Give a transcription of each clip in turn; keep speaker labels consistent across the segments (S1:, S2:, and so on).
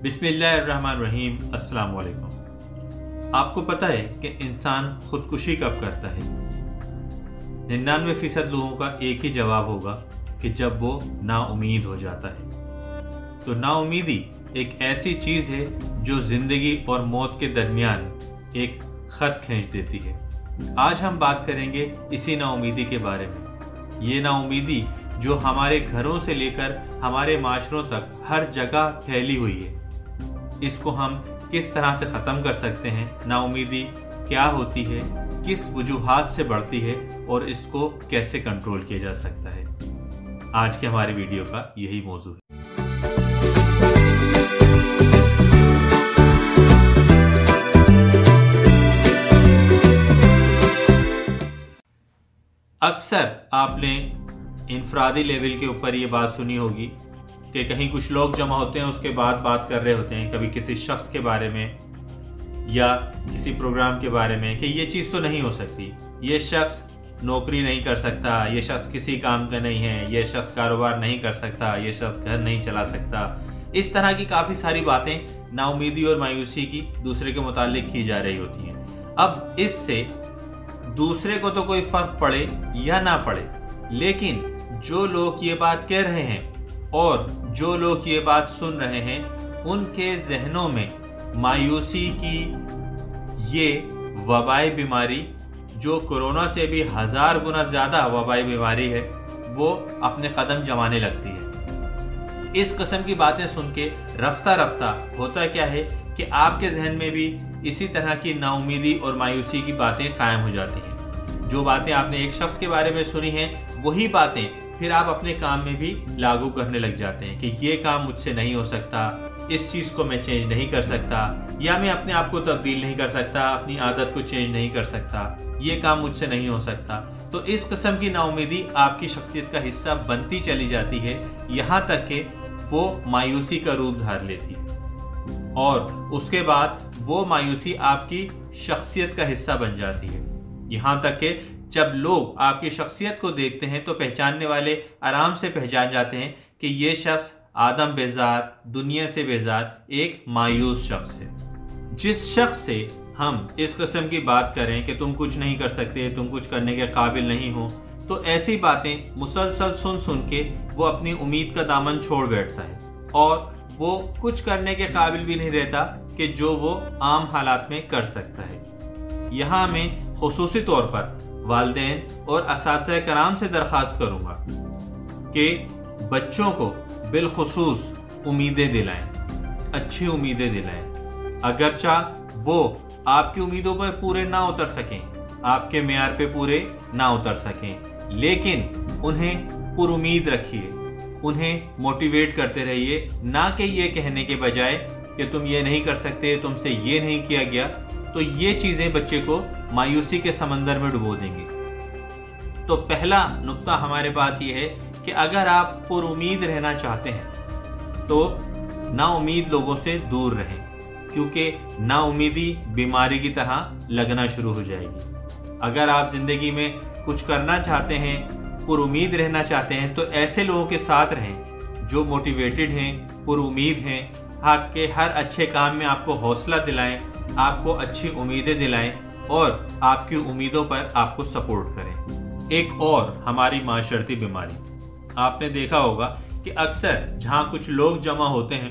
S1: बिस्मिल्लाहिर्रहमानिर्रहीम। अस्सलाम वालेकुम। आपको पता है कि इंसान खुदकुशी कब करता है? 99% लोगों का एक ही जवाब होगा कि जब वो नाउमीद हो जाता है। तो नाउमीदी एक ऐसी चीज़ है जो ज़िंदगी और मौत के दरमियान एक ख़त खींच देती है। आज हम बात करेंगे इसी नाउमीदी के बारे में। ये नाउमीदी जो हमारे घरों से लेकर हमारे माशरों तक हर जगह फैली हुई है, इसको हम किस तरह से ख़त्म कर सकते हैं? नाउमीदी क्या होती है, किस वजूहात से बढ़ती है और इसको कैसे कंट्रोल किया जा सकता है? आज के हमारे वीडियो का यही मौजू है। अक्सर आपने इनफरादी लेवल के ऊपर ये बात सुनी होगी कि कहीं कुछ लोग जमा होते हैं, उसके बाद बात कर रहे होते हैं कभी किसी शख्स के बारे में या किसी प्रोग्राम के बारे में कि ये चीज़ तो नहीं हो सकती, ये शख्स नौकरी नहीं कर सकता, ये शख्स किसी काम का नहीं है, ये शख्स कारोबार नहीं कर सकता, ये शख्स घर नहीं चला सकता। इस तरह की काफ़ी सारी बातें नाउमीदी और मायूसी की दूसरे के मुतालिक की जा रही होती हैं। अब इससे दूसरे को तो कोई फ़र्क पड़े या ना पड़े, लेकिन जो लोग ये बात कह रहे हैं और जो लोग ये बात सुन रहे हैं, उनके जहनों में मायूसी की ये वबाई बीमारी, जो कोरोना से भी 1000 गुना ज़्यादा वबाई बीमारी है, वो अपने कदम जमाने लगती है। इस किस्म की बातें सुन के रफ्ता रफ्ता होता क्या है कि आपके जहन में भी इसी तरह की नाउमीदी और मायूसी की बातें कायम हो जाती हैं। जो बातें आपने एक शख्स के बारे में सुनी हैं, वही बातें फिर आप अपने काम में भी लागू करने लग जाते हैं कि ये काम मुझसे नहीं हो सकता, इस चीज़ को मैं चेंज नहीं कर सकता, या मैं अपने आप को तब्दील नहीं कर सकता, अपनी आदत को चेंज नहीं कर सकता, ये काम मुझसे नहीं हो सकता। तो इस किस्म की नाउमीदी आपकी शख्सियत का हिस्सा बनती चली जाती है, यहाँ तक कि वो मायूसी का रूप धार लेती है और उसके बाद वो मायूसी आपकी शख्सियत का हिस्सा बन जाती है। यहाँ तक कि जब लोग आपकी शख्सियत को देखते हैं तो पहचानने वाले आराम से पहचान जाते हैं कि ये शख्स आदम बेजार, दुनिया से बेजार एक मायूस शख्स है। जिस शख्स से हम इस किस्म की बात करें कि तुम कुछ नहीं कर सकते, तुम कुछ करने के काबिल नहीं हो, तो ऐसी बातें मुसलसल सुन सुन के वो अपनी उम्मीद का दामन छोड़ बैठता है और वो कुछ करने के काबिल भी नहीं रहता कि जो वो आम हालात में कर सकता है। यहाँ मैं खुसूसी तौर पर वालिदैन और असातिज़ा कराम से दरख्वास्त करूँगा कि बच्चों को बिलखुसूस उम्मीदें दिलाएं, अच्छी उम्मीदें दिलाएं। अगरचा वो आपकी उम्मीदों पर पूरे ना उतर सकें, आपके मेयार पे पूरे ना उतर सकें, लेकिन उन्हें पुरुमीद रखिए, उन्हें मोटिवेट करते रहिए, ना कि ये कहने के बजाय कि तुम ये नहीं कर सकते, तुमसे ये नहीं किया गया। तो ये चीज़ें बच्चे को मायूसी के समंदर में डुबो देंगी। तो पहला नुक्ता हमारे पास ये है कि अगर आप पुरुमीद रहना चाहते हैं तो नाउमीद लोगों से दूर रहें, क्योंकि नाउमीदी बीमारी की तरह लगना शुरू हो जाएगी। अगर आप ज़िंदगी में कुछ करना चाहते हैं, पुरुमीद रहना चाहते हैं, तो ऐसे लोगों के साथ रहें जो मोटिवेटेड हैं, पुरुमीद हैं, आपके हर अच्छे काम में आपको हौसला दिलाएं, आपको अच्छी उम्मीदें दिलाएं और आपकी उम्मीदों पर आपको सपोर्ट करें। एक और हमारी माशरती बीमारी, आपने देखा होगा कि अक्सर जहाँ कुछ लोग जमा होते हैं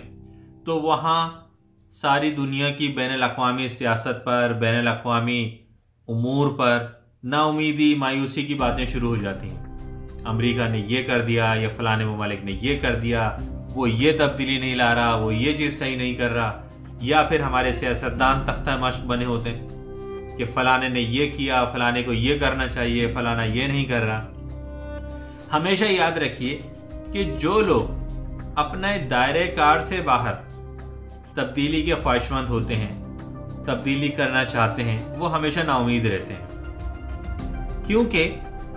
S1: तो वहाँ सारी दुनिया की बैनुल-अक़वामी सियासत पर, बैनुल-अक़वामी उमूर पर नाउमीदी, मायूसी की बातें शुरू हो जाती हैं। अमेरिका ने ये कर दिया या फलाने ममालिक ने ये कर दिया, वो ये तब्दीली नहीं ला रहा, वो ये चीज़ सही नहीं कर रहा, या फिर हमारे सियासतदान तख्ता मश्क बने होते हैं कि फलाने ने ये किया, फलाने को ये करना चाहिए, फलाना ये नहीं कर रहा। हमेशा याद रखिए कि जो लोग अपने दायरे कार से बाहर तब्दीली के ख्वाहिशमंद होते हैं, तब्दीली करना चाहते हैं, वो हमेशा नाउमीद रहते हैं, क्योंकि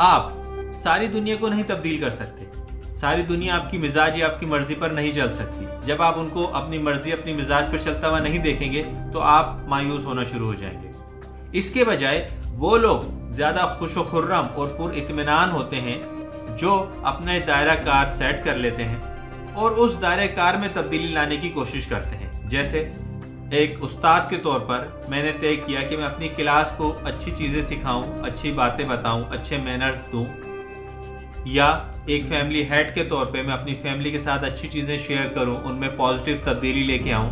S1: आप सारी दुनिया को नहीं तब्दील कर सकते। सारी दुनिया आपकी मिजाज या आपकी मर्जी पर नहीं चल सकती। जब आप उनको अपनी मर्जी, अपनी मिजाज पर चलता हुआ नहीं देखेंगे तो आप मायूस होना शुरू हो जाएंगे। इसके बजाय वो लोग ज़्यादा खुश व खुर्रम और पुरइत्मीनान होते हैं जो अपने दायरा कार सेट कर लेते हैं और उस दायरे कार में तब्दीली लाने की कोशिश करते हैं। جیسے ایک استاد کے طور پر میں نے طے کیا کہ میں اپنی کلاس کو اچھی چیزیں سکھاؤں، اچھی باتیں بتاؤں، اچھے مینرز دوں، یا ایک فیملی ہیڈ کے طور پہ میں اپنی فیملی کے ساتھ اچھی چیزیں شیئر کروں، ان میں پازیٹیو تبدیلی لے کے آؤں،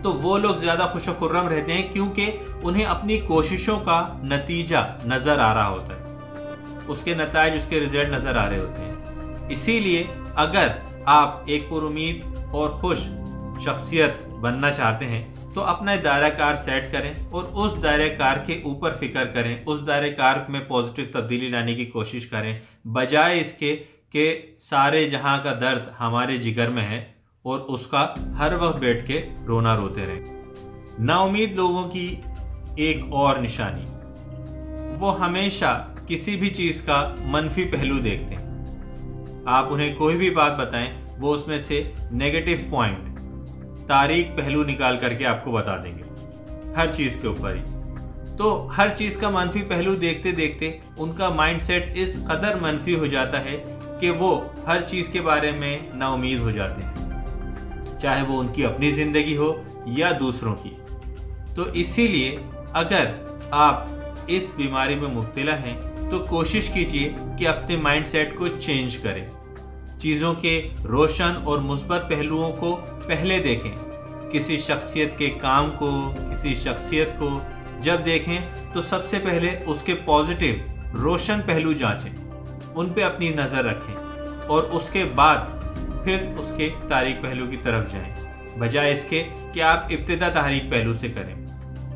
S1: تو وہ لوگ زیادہ خوش و خرم رہتے ہیں کیونکہ انہیں اپنی کوششوں کا نتیجہ نظر آ رہا ہوتا ہے، اس کے نتائج، اس کے رزلٹ نظر آ رہے ہوتے ہیں۔ اسی لیے اگر آپ ایک پر امید اور خوش شخصیت بننا چاہتے ہیں تو اپنا دائرہ کار سیٹ کریں اور اس دائرہ کار کے اوپر فکر کریں، اس دائرہ کار میں پازیٹیو تبدیلی لانے کی کوشش کریں، بجائے اس کے کہ سارے جہاں کا درد ہمارے جگر میں ہے اور اس کا ہر وقت بیٹھ کے رونا روتے رہیں۔ نا امید لوگوں کی ایک اور نشانی، وہ ہمیشہ کسی بھی چیز کا منفی پہلو دیکھتے ہیں۔ آپ انہیں کوئی بھی بات بتائیں، وہ اس میں سے نیگیٹو پوائنٹ، تاریک پہلو نکال کر کے آپ کو بتا دیں گے، ہر چیز کے اوپر ہی۔ تو ہر چیز کا منفی پہلو دیکھتے دیکھتے ان کا مائنڈ سیٹ اس قدر منفی ہو جاتا ہے کہ وہ ہر چیز کے بارے میں نا امید ہو جاتے ہیں، چاہے وہ ان کی اپنی زندگی ہو یا دوسروں کی۔ تو اسی لیے اگر آپ اس بیماری میں مبتلا ہیں تو کوشش کیجئے کہ اپنے مائنڈ سیٹ کو چینج کریں، چیزوں کے روشن اور مثبت پہلوؤں کو پہلے دیکھیں۔ کسی شخصیت کے کام کو، کسی شخصیت کو جب دیکھیں تو سب سے پہلے اس کے پازیٹیو روشن پہلو جانچیں، ان پہ اپنی نظر رکھیں اور اس کے بعد پھر اس کے تاریک پہلو کی طرف جائیں، بجائے اس کے کہ آپ ابتدا تاریک پہلو سے کریں۔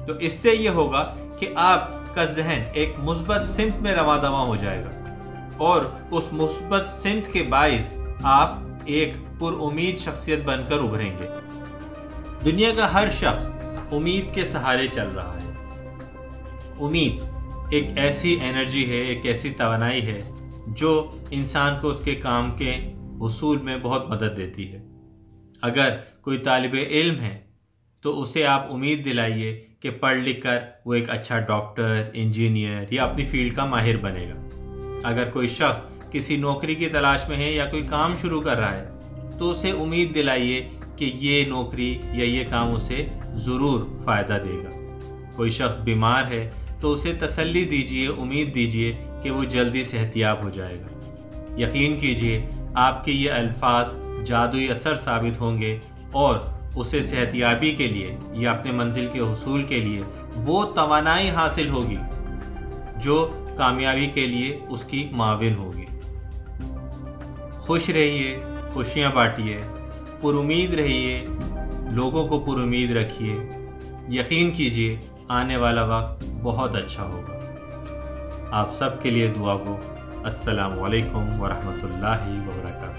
S1: تو اس سے یہ ہوگا کہ آپ کا ذہن ایک مثبت سمت میں رواں دواں ہو جائے گا اور اس مثبت سمت کے باعث آپ ایک پر امید شخصیت بن کر ابھریں گے۔ دنیا کا ہر شخص امید کے سہارے چل رہا ہے۔ امید ایک ایسی انرجی ہے، ایک ایسی توانائی ہے جو انسان کو اس کے کام کے حصول میں بہت مدد دیتی ہے۔ اگر کوئی طالب علم ہے تو اسے آپ امید دلائیے کہ پڑھ لکھ کر وہ ایک اچھا ڈاکٹر، انجینئر یا اپنی فیلڈ کا ماہر بنے گا۔ اگر کوئی شخص کسی نوکری کی تلاش میں ہے یا کوئی کام شروع کر رہا ہے تو اسے امید دلائیے کہ یہ نوکری یا یہ کام اسے ضرور فائدہ دے گا۔ کوئی شخص بیمار ہے تو اسے تسلی دیجئے، امید دیجئے کہ وہ جلدی صحتیاب ہو جائے گا۔ یقین کیجئے آپ کے یہ الفاظ جادوئی اثر ثابت ہوں گے اور اسے صحتیابی کے لیے یا اپنے منزل کے حصول کے لیے وہ توانائی حاصل ہوگی جو کامیابی کے لیے اس کی معاون ہوگی۔ خوش رہیے، خوشیاں بانٹیے، پر امید رہیے، لوگوں کو پر امید رکھیے۔ یقین کیجئے آنے والا وقت بہت اچھا ہوگا۔ آپ سب کے لیے دعا ہو۔ السلام علیکم ورحمۃ اللہ وبرکاتہ۔